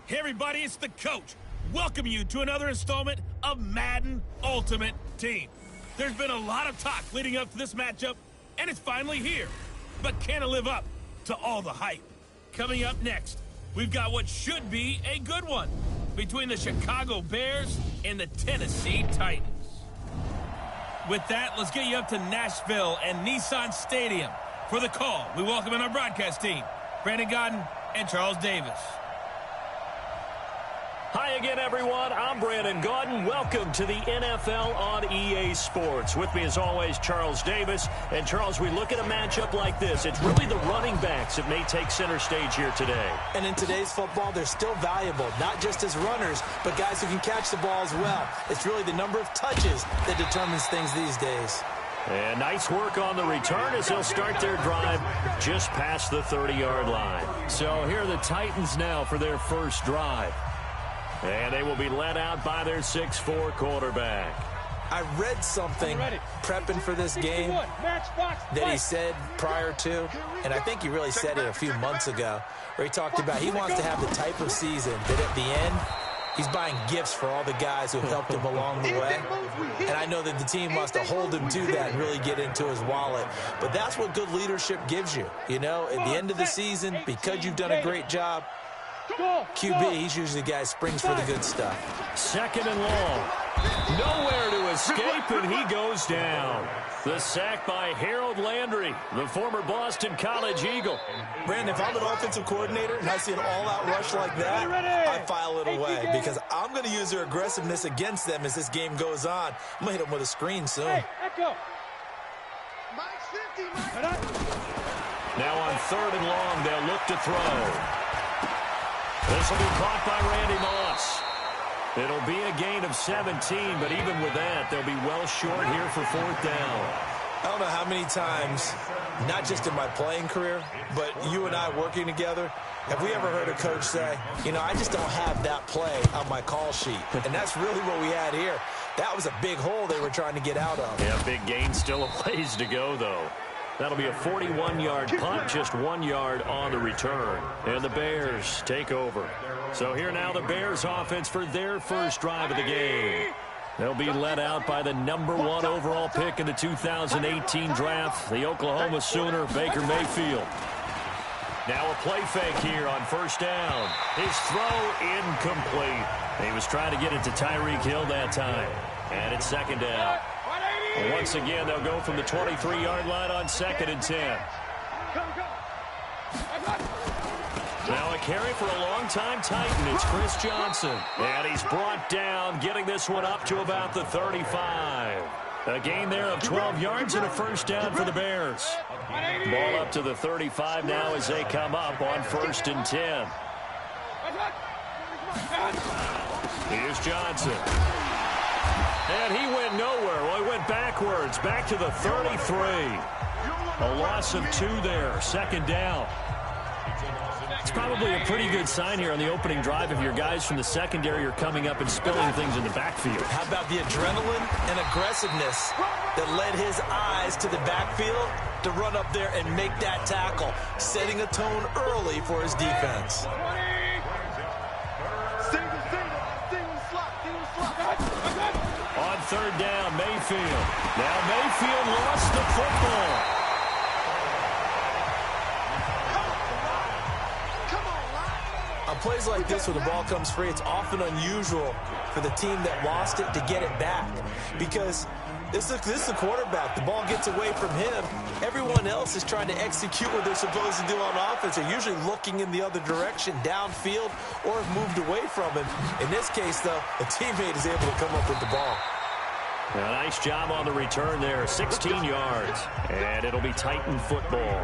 Hey everybody, it's the coach. Welcome you to another installment of Madden Ultimate Team. There's been a lot of talk leading up to this matchup, and it's finally here. But can it live up to all the hype? Coming up next, we've got what should be a good one between the Chicago Bears and the Tennessee Titans. With that, let's get you up to Nashville and Nissan Stadium. For the call, we welcome in our broadcast team, Brandon Godden and Charles Davis. Hi again, everyone. I'm Brandon Gaudin. Welcome to the NFL on EA Sports. With me, as always, Charles Davis. And, Charles, we look at a matchup like this. It's really the running backs that may take center stage here today. And in today's football, they're still valuable, not just as runners, but guys who can catch the ball as well. It's really the number of touches that determines things these days. And nice work on the return as they'll start their drive just past the 30-yard line. So here are the Titans now for their first drive. And they will be led out by their 6'4" quarterback. I read something prepping for this game that he said prior to, and I think he really said it a few months ago, where he talked about he wants to have the type of season that at the end, he's buying gifts for all the guys who helped him along the way. And I know that the team wants to hold him to that and really get into his wallet. But that's what good leadership gives you. You know, at the end of the season, because you've done a great job, QB, he's usually the guy who springs for the good stuff. Second and long. Nowhere to escape, and he goes down. The sack by Harold Landry, the former Boston College Eagle. Brandon, if I'm an offensive coordinator and I see an all-out rush like that, I file it away because I'm going to use their aggressiveness against them as this game goes on. I'm going to hit them with a screen soon. Now on third and long, they'll look to throw. This will be caught by Randy Moss. It'll be a gain of 17, but even with that, they'll be well short here for fourth down. I don't know how many times, not just in my playing career, but you and I working together, have we ever heard a coach say, you know, I just don't have that play on my call sheet. And that's really what we had here. That was a big hole they were trying to get out of. Yeah, big gain, still a ways to go, though. That'll be a 41-yard punt, just 1 yard on the return. And the Bears take over. So here now the Bears offense for their first drive of the game. They'll be led out by the #1 overall pick in the 2018 draft, the Oklahoma Sooner, Baker Mayfield. Now a play fake here on first down. His throw incomplete. He was trying to get it to Tyreek Hill that time. And it's second down. Once again, they'll go from the 23-yard line on second and 10. Now a carry for a long-time Titan. It's Chris Johnson. And he's brought down, getting this one up to about the 35. A gain there of 12 yards and a first down for the Bears. Ball up to the 35 now as they come up on first and 10. Here's Johnson. And he went nowhere. Well, he went backwards, back to the 33. A loss of 2 there, second down. It's probably a pretty good sign here on the opening drive if your guys from the secondary are coming up and spilling things in the backfield. How about the adrenaline and aggressiveness that led his eyes to the backfield to run up there and make that tackle, setting a tone early for his defense. On third down, Mayfield. Now Mayfield lost the football. On plays like this, when the ball comes free, it's often unusual for the team that lost it to get it back. Because this is the quarterback. The ball gets away from him. Everyone else is trying to execute what they're supposed to do on offense. They're usually looking in the other direction, downfield, or have moved away from him. In this case, though, a teammate is able to come up with the ball. A nice job on the return there, 16 yards. And it'll be Titan football.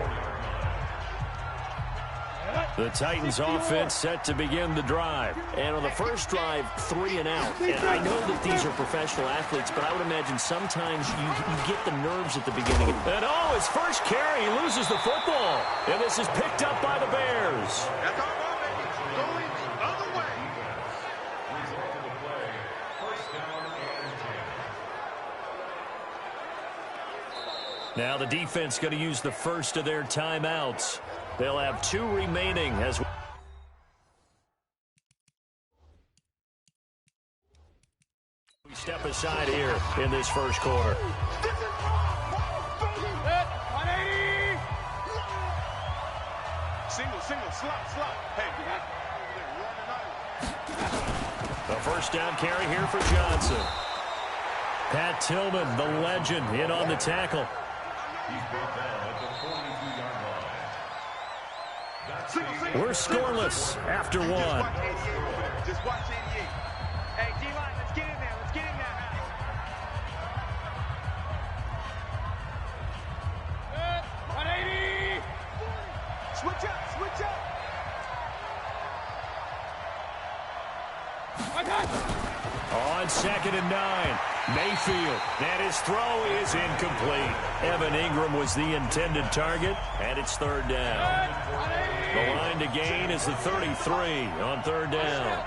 The Titans offense set to begin the drive. And on the first drive, 3 and out. And I know that these are professional athletes, but I would imagine sometimes you get the nerves at the beginning. And oh, his first carry, he loses the football. And this is picked up by the Bears. That's our offense going the other way. Now the defense going to use the first of their timeouts. They'll have 2 remaining as we step aside here in this first quarter. Single, slot. Hey, A first down carry here for Johnson. Pat Tillman, the legend, in on the tackle. We're scoreless after 1. Just watch 88. Hey, D-line, let's get in there. Good. 180. Switch up. On 2nd and 9, Mayfield, and his throw is incomplete. Evan Ingram was the intended target, and it's 3rd down. The line to gain is the 33 on 3rd down.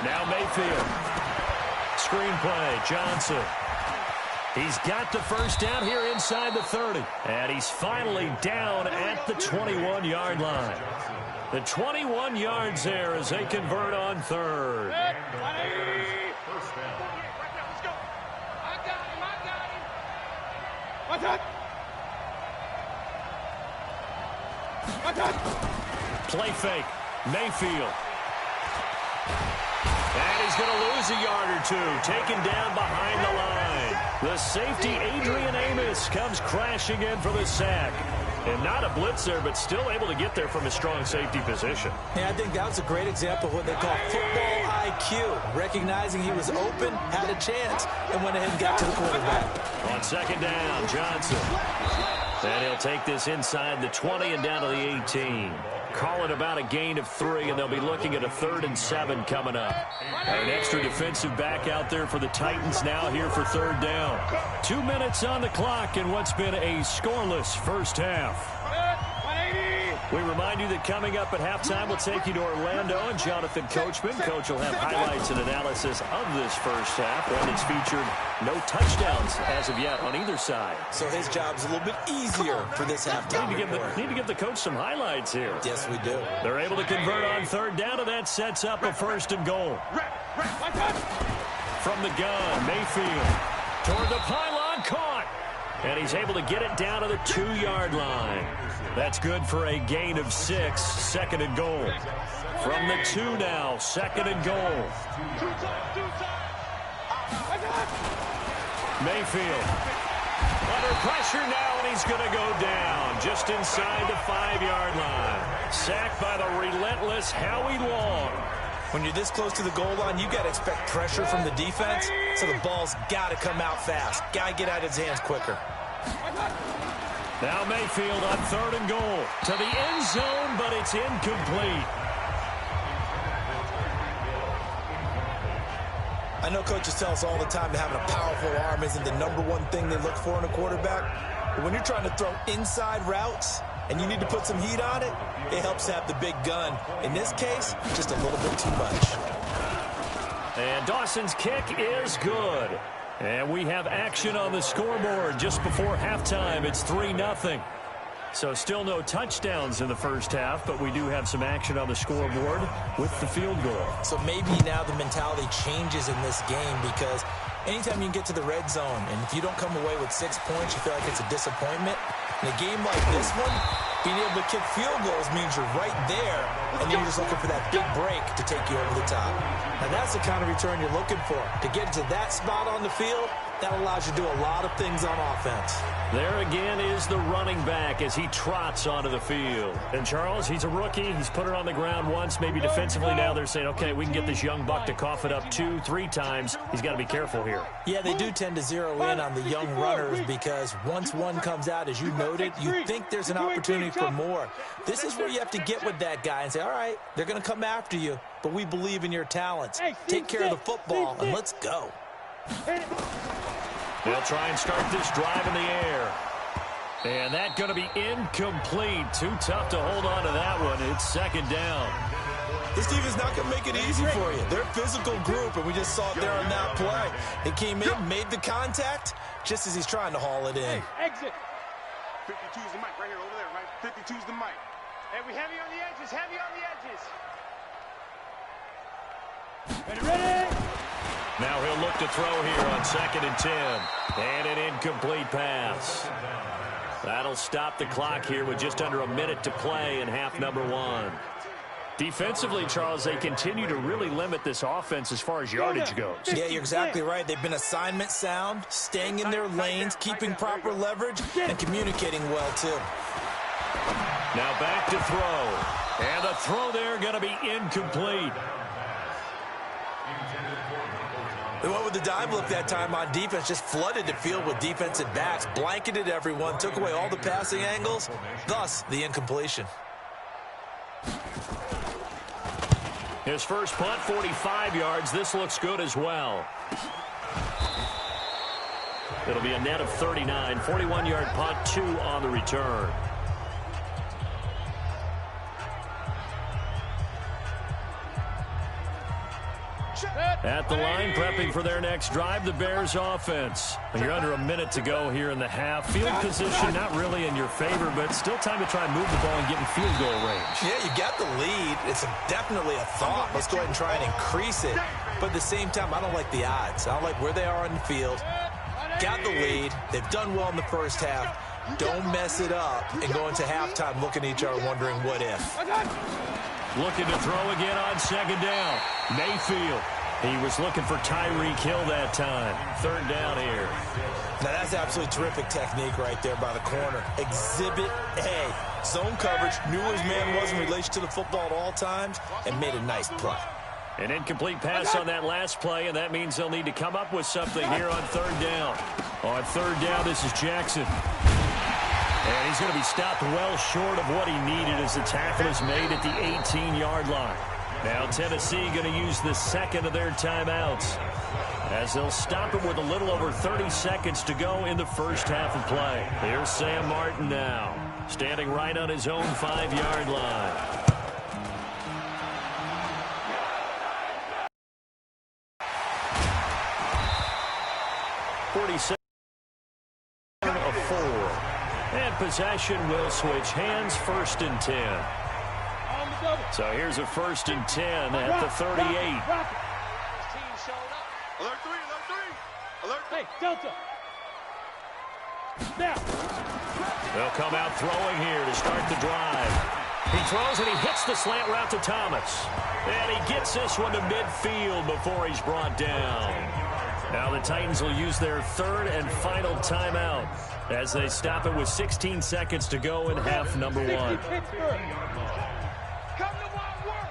Now Mayfield. Screenplay, Johnson. He's got the first down here inside the 30. And he's finally down at the 21-yard line. The 21 yards there as they convert on 3rd. Let's go. I got him. Play fake. Mayfield. And he's going to lose a yard or 2. Taken down behind the line. The safety, Adrian Amos, comes crashing in for the sack. And not a blitzer, but still able to get there from a strong safety position. Yeah, I think that was a great example of what they call football IQ. Recognizing he was open, had a chance, and went ahead and got to the quarterback. On 2nd down, Johnson. And he'll take this inside the 20 and down to the 18. Call it about a gain of 3, and they'll be looking at a 3rd and 7 coming up. An extra defensive back out there for the Titans now here for 3rd down. 2 minutes on the clock in what's been a scoreless first half. We remind you that coming up at halftime, we'll take you to Orlando and Jonathan Coachman. Coach will have highlights and analysis of this first half. One that's featured no touchdowns as of yet on either side. So his job's a little bit easier for this halftime. Need to give the coach some highlights here. Yes, we do. They're able to convert on 3rd down, and that sets up a 1st and goal. From the gun, Mayfield toward the pylon, caught. And he's able to get it down to the 2-yard line. That's good for a gain of 6, 2nd and goal. From the 2 now, 2nd and goal. Mayfield under pressure now, and he's going to go down just inside the 5-yard line. Sacked by the relentless Howie Long. When you're this close to the goal line, you got to expect pressure from the defense, so the ball's got to come out fast. Got to get out of his hands quicker. Now Mayfield on 3rd and goal. To the end zone, but it's incomplete. I know coaches tell us all the time that having a powerful arm isn't the #1 thing they look for in a quarterback. But when you're trying to throw inside routes and you need to put some heat on it, it helps to have the big gun. In this case, just a little bit too much. And Dawson's kick is good. And we have action on the scoreboard just before halftime. It's 3-0. So still no touchdowns in the first half, but we do have some action on the scoreboard with the field goal. So maybe now the mentality changes in this game, because anytime you can get to the red zone, and if you don't come away with 6 points, you feel like it's a disappointment. In a game like this one, being able to kick field goals means you're right there, and then you're just looking for that big break to take you over the top. And that's the kind of return you're looking for. To get to that spot on the field, that allows you to do a lot of things on offense. There again is the running back as he trots onto the field. And Charles, he's a rookie. He's put it on the ground once, maybe defensively. Now they're saying, okay, we can get this young buck to cough it up 2, 3 times. He's got to be careful here. Yeah, they do tend to zero in on the young runners, because once one comes out, as you noted, you think there's an opportunity for more. This is where you have to get with that guy and say, all right, they're going to come after you, but we believe in your talents. Take care of the football, and let's go. They'll try and start this drive in the air. And that's going to be incomplete. Too tough to hold on to that one. It's 2nd down. This team is not going to make it easy for you. They're a physical group, and we just saw it there on that play. He came in, made the contact, just as he's trying to haul it in. Exit. 52's the mic right here, over there, right? 52's the mic. Hey, we heavy on the edges, heavy on the edges. Ready? Now he'll look to throw here on 2nd and 10. And an incomplete pass. That'll stop the clock here with just under a minute to play in half number 1. Defensively, Charles, they continue to really limit this offense as far as yardage goes. Yeah, you're exactly right. They've been assignment sound, staying in their lanes, keeping proper leverage, and communicating well, too. Now back to throw. And the throw there going to be incomplete. They went with the dive look that time on defense, just flooded the field with defensive backs, blanketed everyone, took away all the passing angles, thus the incompletion. His first punt, 45 yards. This looks good as well. It'll be a net of 39. 41-yard punt, 2 on the return. At the line, prepping for their next drive, the Bears offense. You're under a minute to go here in the half. Field position not really in your favor, but still time to try and move the ball and get in field goal range. Yeah, you got the lead. It's definitely a thought. Let's go ahead and try and increase it. But at the same time, I don't like the odds. I don't like where they are on the field. Got the lead. They've done well in the first half. Don't mess it up and go into halftime looking at each other wondering what if. Looking to throw again on 2nd down. Mayfield. He was looking for Tyreek Hill that time. 3rd down here. Now, that's absolutely terrific technique right there by the corner. Exhibit A. Zone coverage, knew where his man was in relation to the football at all times, and made a nice play. An incomplete pass on that last play, and that means they'll need to come up with something here on 3rd down. On 3rd down, this is Jackson. And he's going to be stopped well short of what he needed as the tackle is made at the 18-yard line. Now Tennessee going to use the 2nd of their timeouts as they'll stop it with a little over 30 seconds to go in the first half of play. Here's Sam Martin now, standing right on his own 5-yard line. of 4. And possession will switch hands, 1st and 10. So here's a 1st and 10 at the 38. Alert 3, alert 3. Alert 3. Hey, Delta. Now. They'll come out throwing here to start the drive. He throws and he hits the slant route to Thomas. And he gets this one to midfield before he's brought down. Now the Titans will use their 3rd and final timeout as they stop it with 16 seconds to go in half number 1. Come to my work.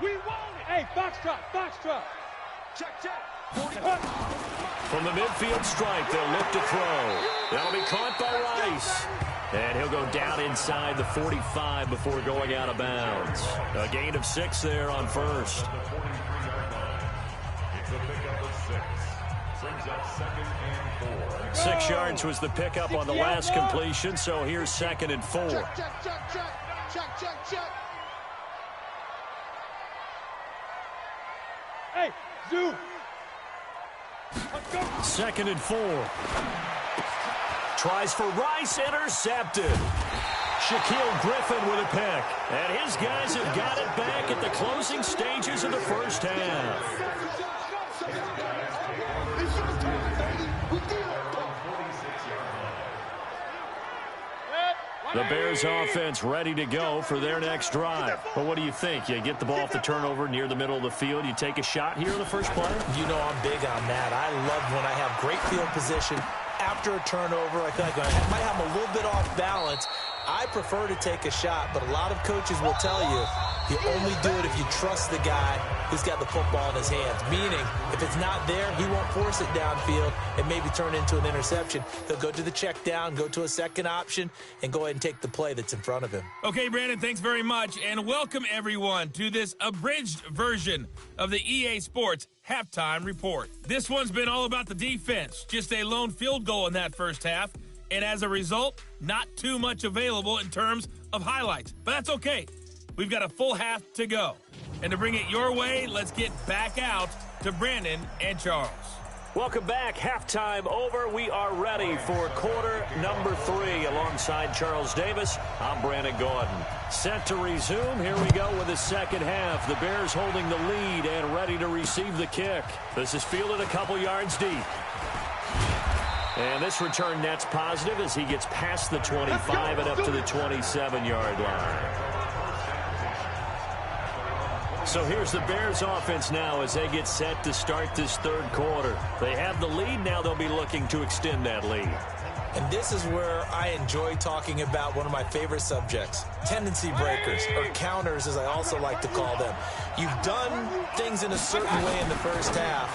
We want it. Hey, Foxtrot, Foxtrot. Check, check. From the midfield stripe, they'll look to throw. That'll be caught by Rice. And he'll go down inside the 45 before going out of bounds. A gain of 6 there on 1st. 6 yards was the pickup on the last completion, so here's 2nd and 4. Check, check, check, check. Check, check, check. Hey, Zoo. Let's go. 2nd and 4. Tries for Rice, intercepted. Shaquille Griffin with a pick. And his guys have got it back at the closing stages of the first half. The Bears offense ready to go for their next drive. But what do you think? You get the ball off the turnover near the middle of the field. You take a shot here in the first play? You know I'm big on that. I love when I have great field position after a turnover. I feel like I might have a little bit off balance. I prefer to take a shot, but a lot of coaches will tell you you only do it if you trust the guy who's got the football in his hands. Meaning, if it's not there, he won't force it downfield and maybe turn into an interception. He'll go to the check down, go to a second option, and go ahead and take the play that's in front of him. Okay, Brandon, thanks very much, and welcome everyone to this abridged version of the EA Sports Halftime Report. This one's been all about the defense, just a lone field goal in that first half, and as a result, not too much available in terms of highlights. But that's okay. We've got a full half to go. And to bring it your way, let's get back out to Brandon and Charles. Welcome back. Halftime over. We are ready for quarter number 3. Alongside Charles Davis, I'm Brandon Gordon. Set to resume. Here we go with the second half. The Bears holding the lead and ready to receive the kick. This is fielded a couple yards deep. And this return net's positive as he gets past the 25 and up to the 27-yard line. So here's the Bears offense now as they get set to start this third quarter. They have the lead. Now they'll be looking to extend that lead. And this is where I enjoy talking about one of my favorite subjects, tendency breakers, or counters as I also like to call them. You've done things in a certain way in the first half,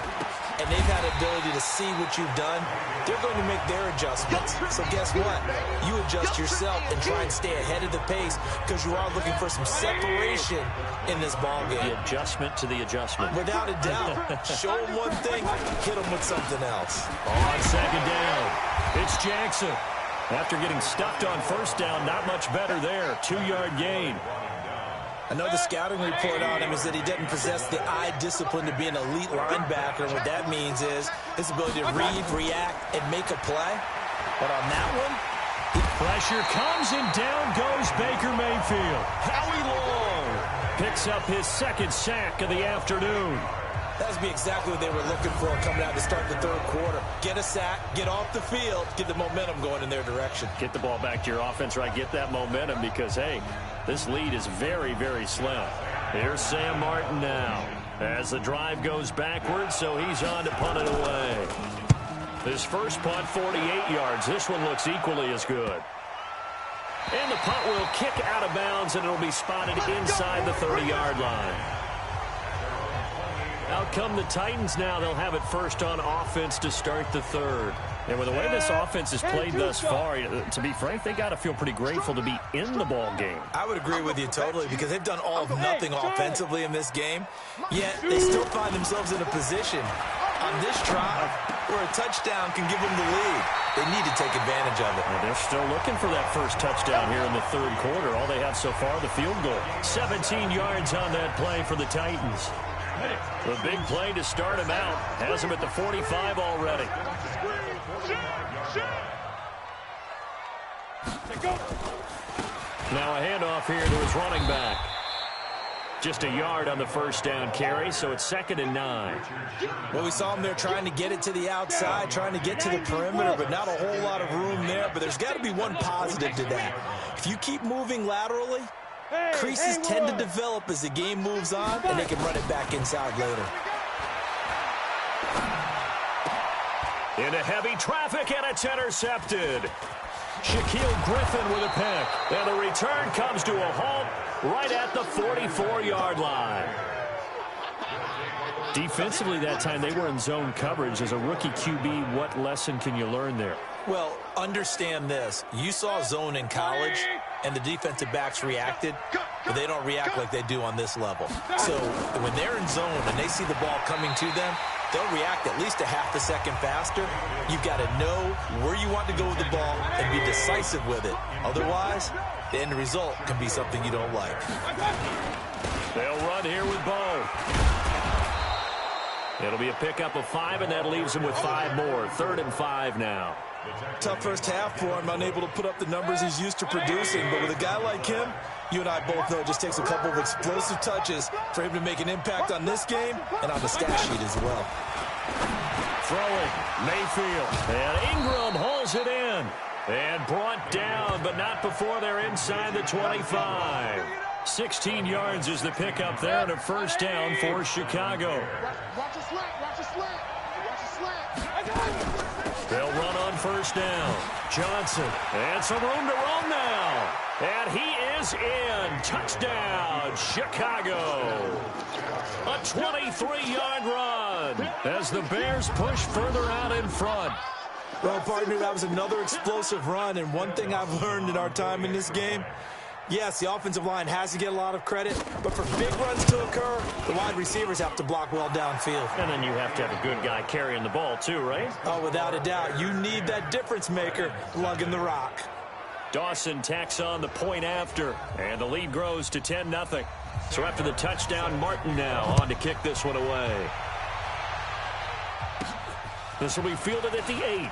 and they've had the ability to see what you've done. They're going to make their adjustments. So guess what? You adjust yourself and try and stay ahead of the pace because you are looking for some separation in this ballgame. The adjustment to the adjustment. Without a doubt. Show them one thing, hit them with something else. On second down, it's Jackson. After getting stuffed on first down, not much better there. 2-yard gain. I know the scouting report on him is that he doesn't possess the eye discipline to be an elite linebacker, and what that means is his ability to read, react, and make a play. But on that one, pressure comes, and down goes Baker Mayfield. Howie Long picks up his second sack of the afternoon. That would be exactly what they were looking for coming out to start the third quarter. Get a sack, get off the field, get the momentum going in their direction. Get the ball back to your offense, right? Get that momentum because, hey, this lead is very, very slim. Here's Sam Martin now as the drive goes backwards, so he's on to punt it away. His first punt, 48 yards. This one looks equally as good. And the punt will kick out of bounds, and it'll be spotted inside the 30-yard line. Out come the Titans now. They'll have it first on offense to start the third. And with the way this offense has played thus far, to be frank, they got to feel pretty grateful to be in the ball game. I would agree with you totally because they've done all of nothing offensively in this game, yet they still find themselves in a position on this drive where a touchdown can give them the lead. They need to take advantage of it. Well, they're still looking for that first touchdown here in the third quarter. All they have so far, the field goal. 17 yards on that play for the Titans. The big play to start him out. Has him at the 45 already. Now a handoff here to his running back. Just a yard on the first down carry, so it's 2nd and 9. Well, we saw him there trying to get it to the outside, trying to get to the perimeter, but not a whole lot of room there. But there's got to be one positive to that. If you keep moving laterally, creases tend to develop as the game moves on, and they can run it back inside later. Into heavy traffic, and it's intercepted. Shaquille Griffin with a pick. And the return comes to a halt right at the 44-yard line. Defensively that time, they were in zone coverage. As a rookie QB, what lesson can you learn there? Well, understand this. You saw zone in college, and the defensive backs reacted, but they don't react like they do on this level. So when they're in zone and they see the ball coming to them, they'll react at least a half a second faster. You've got to know where you want to go with the ball and be decisive with it. Otherwise, the end result can be something you don't like. They'll run here with Bo. It'll be a pickup of 5, and that leaves him with 5 more. 3rd and 5 now. Tough first half for him, unable to put up the numbers he's used to producing. But with a guy like him, you and I both know it just takes a couple of explosive touches for him to make an impact on this game and on the stat sheet as well. Throwing, Mayfield. And Ingram hauls it in. And brought down, but not before they're inside the 25. 16 yards is the pickup there, and a first down for Chicago. Watch a slant, watch a slant, watch a slant. They'll run on first down. Johnson, and some room to roam now. And he is in. Touchdown, Chicago. A 23-yard run as the Bears push further out in front. Well, partner, that was another explosive run, and one thing I've learned in our time in this game, yes, the offensive line has to get a lot of credit, but for big runs to occur, the wide receivers have to block well downfield. And then you have to have a good guy carrying the ball too, right? Oh, without a doubt. You need that difference maker lugging the rock. Dawson tacks on the point after, and the lead grows to 10-0. So after the touchdown, Martin now on to kick this one away. This will be fielded at the 8.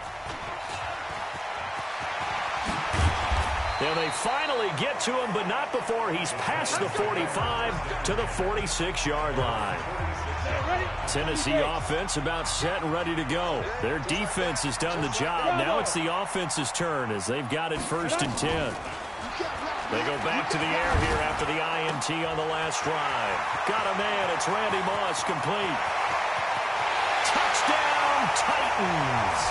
And they finally get to him, but not before he's past the 45 to the 46-yard line. Tennessee offense about set and ready to go. Their defense has done the job. Now it's the offense's turn as they've got it 1st and 10. They go back to the air here after the INT on the last drive. Got a man. It's Randy Moss, complete. Touchdown, Titans.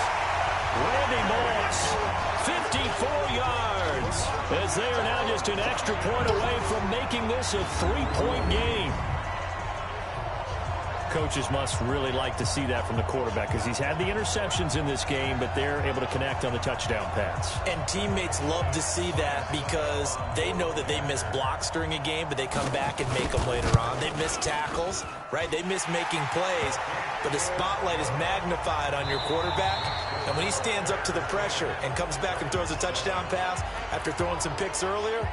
Randy Moss, 54 yards, as they are now just an extra point away from making this a 3-point game. Coaches must really like to see that from the quarterback because he's had the interceptions in this game, but they're able to connect on the touchdown pass. And teammates love to see that because they know that they miss blocks during a game, but they come back and make them later on. They miss tackles, right? They miss making plays, but the spotlight is magnified on your quarterback. And when he stands up to the pressure and comes back and throws a touchdown pass after throwing some picks earlier,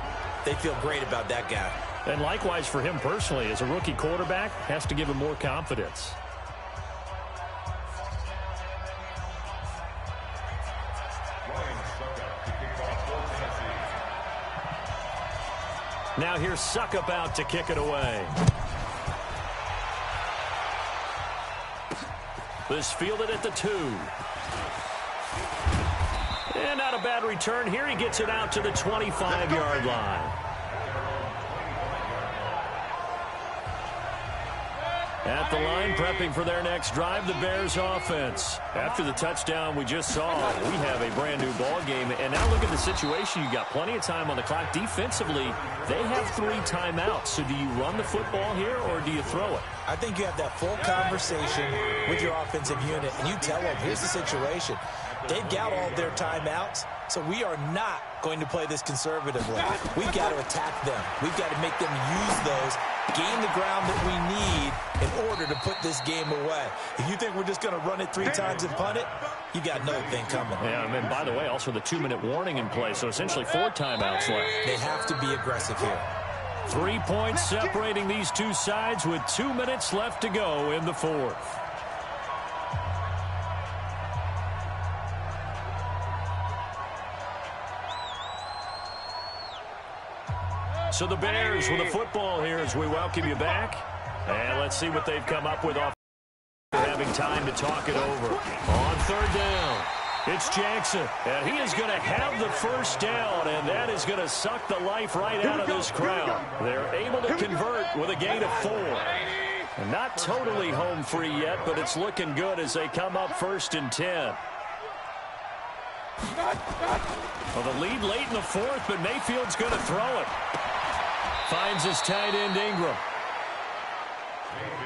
they feel great about that guy. And likewise for him personally, as a rookie quarterback, has to give him more confidence. Now here's Suckup out to kick it away. This fielded at the 2. And not a bad return here. He gets it out to the 25-yard line. At the line, prepping for their next drive, the Bears offense. After the touchdown we just saw, we have a brand-new ball game. And now look at the situation. You've got plenty of time on the clock. Defensively, they have 3 timeouts. So do you run the football here, or do you throw it? I think you have that full conversation with your offensive unit, and you tell them, here's the situation. They've got all their timeouts, so we are not going to play this conservatively. We've got to attack them. We've got to make them use those, gain the ground that we need in order to put this game away. If you think we're just going to run it 3 times and punt it, you got another thing coming. Yeah, and by the way, also the 2-minute warning in play, so essentially 4 timeouts left. They have to be aggressive here. 3 points separating these two sides with 2 minutes left to go in the 4th. So the Bears with the football here as we welcome you back. And let's see what they've come up with off having time to talk it over. On 3rd down, it's Jackson. And he is going to have the 1st down, and that is going to suck the life right out of this crowd. They're able to convert with a gain of 4. And not totally home free yet, but it's looking good as they come up 1st and 10. Well, the lead late in the 4th, but Mayfield's going to throw it. Finds his tight end, Ingram.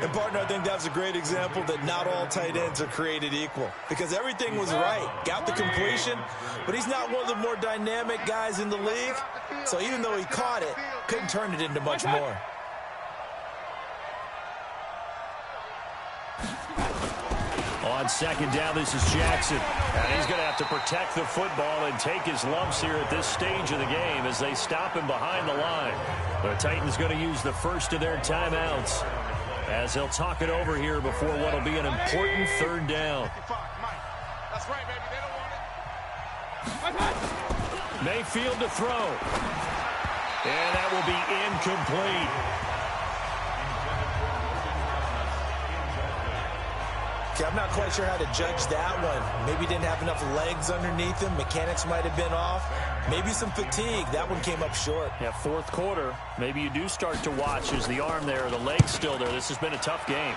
And, partner, I think that was a great example that not all tight ends are created equal. Because everything was right. Got the completion, but he's not one of the more dynamic guys in the league. So even though he caught it, couldn't turn it into much more. On 2nd down, this is Jackson. And he's going to have to protect the football and take his lumps here at this stage of the game as they stop him behind the line. The Titans going to use the 1st of their timeouts as they'll talk it over here before what will be an important 3rd down. That's right, baby. They don't want it. Mayfield to throw. And that will be incomplete. Okay, I'm not quite sure how to judge that one. Maybe didn't have enough legs underneath him. Mechanics might have been off. Maybe some fatigue. That one came up short. Yeah, 4th quarter. Maybe you do start to watch as the arm there, the leg's still there. This has been a tough game.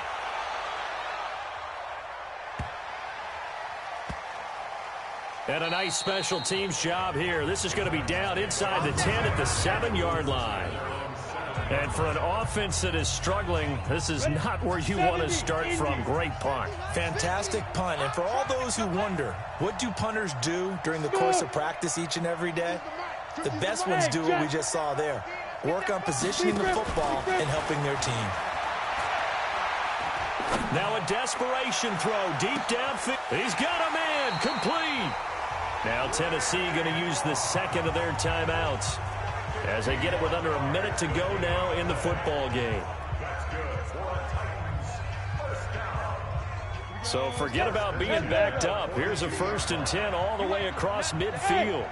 And a nice special teams job here. This is going to be down inside the 10 at the 7-yard line. And for an offense that is struggling, this is not where you want to start from. Great punt. Fantastic punt. And for all those who wonder, what do punters do during the course of practice each and every day? The best ones do what we just saw there. Work on positioning the football and helping their team. Now a desperation throw deep downfield. He's got a man. Complete. Now Tennessee going to use the 2nd of their timeouts as they get it with under a minute to go now in the football game. So forget about being backed up. Here's a 1st and 10 all the way across midfield.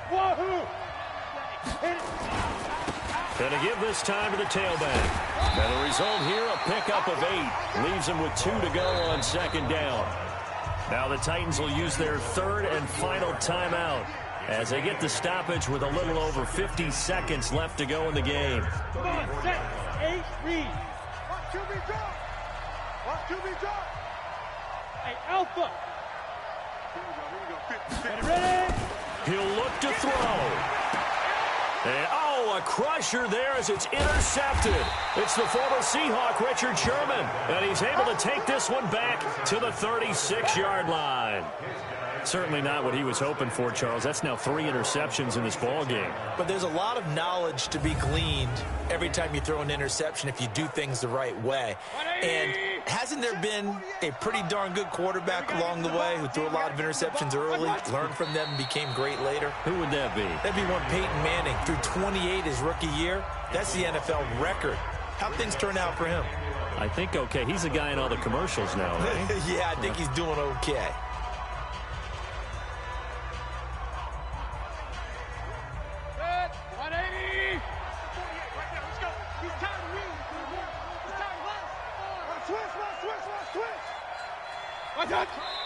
Going to give this time to the tailback. And the result here, a pickup of 8. Leaves him with 2 to go on 2nd down. Now the Titans will use their 3rd and final timeout as they get the stoppage with a little over 50 seconds left to go in the game. Come on, set, 8, read. Watch to be done. Watch to be done. Hey, Alpha. Here we go. Ready? He'll look to throw. And, a crusher there as it's intercepted. It's the former Seahawk, Richard Sherman, and he's able to take this one back to the 36-yard line. Certainly not what he was hoping for, Charles. That's now 3 interceptions in this ball game. But there's a lot of knowledge to be gleaned every time you throw an interception if you do things the right way. And hasn't there been a pretty darn good quarterback along the way who threw a lot of interceptions early, learned from them, and became great later? Who would that be? That'd be one Peyton Manning. Threw 28 his rookie year. That's the NFL record. How'd things turn out for him? I think okay. He's a guy in all the commercials now, right? Yeah, I think he's doing okay.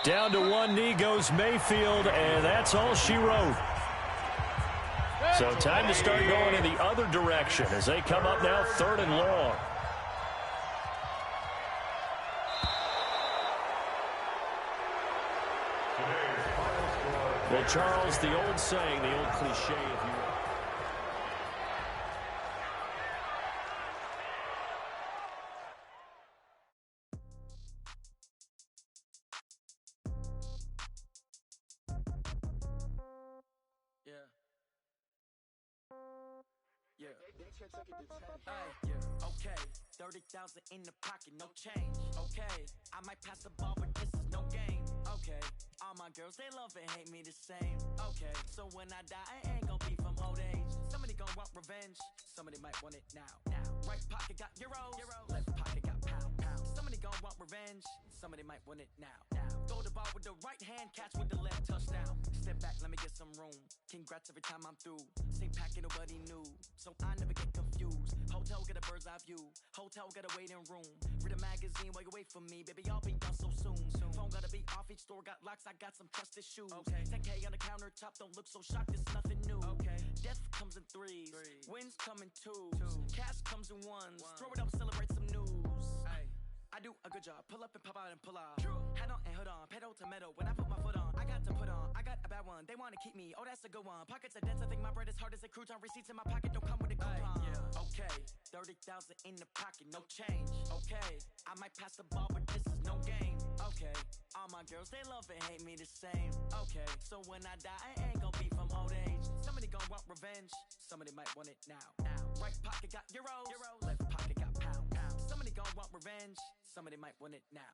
Down to one knee goes Mayfield, and that's all she wrote. So time to start going in the other direction as they come up now 3rd and long. Well, Charles, the old saying, the old cliche, if you will. Okay, 30,000 in the pocket, no change. Okay, I might pass the ball, but this is no game. Okay, all my girls, they love and hate me the same. Okay, so when I die, I ain't gonna be from old age. Somebody gonna want revenge, somebody might want it now. Right pocket got euros, left pocket got pound. Somebody gonna want revenge, somebody might want it now. Throw the ball with the right hand, catch with the left, touchdown. Step back, let me get some room. Congrats every time I'm through. Same packet, nobody knew, so I never get confused. Hotel get a bird's eye view, hotel get a waiting room. Read a magazine while you wait for me, baby, I'll be done so soon. Phone gotta be off, each store got locks, I got some trusted shoes. 10K on the countertop, don't look so shocked, it's nothing new. Death comes in 3s, wins come in 2s, cash comes in 1s. Throw it up, celebrate some news. I do a good job, pull up and pop out and pull out. Head on and hood on, pedal to metal. When I put my foot on, I got to put on. I got a bad one, they wanna keep me, oh that's a good one. Pockets are dense, I think my bread is hard as a crouton. Receipts in my pocket don't come with a coupon. Okay, 30,000 in the pocket, no change. Okay, I might pass the ball, but this is no game. Okay, all my girls, they love and hate me the same. Okay, so when I die, I ain't gonna be from old age. Somebody gonna want revenge, somebody might want it now. Right pocket got euros, left pocket got pound. Somebody gonna want revenge, somebody might want it now.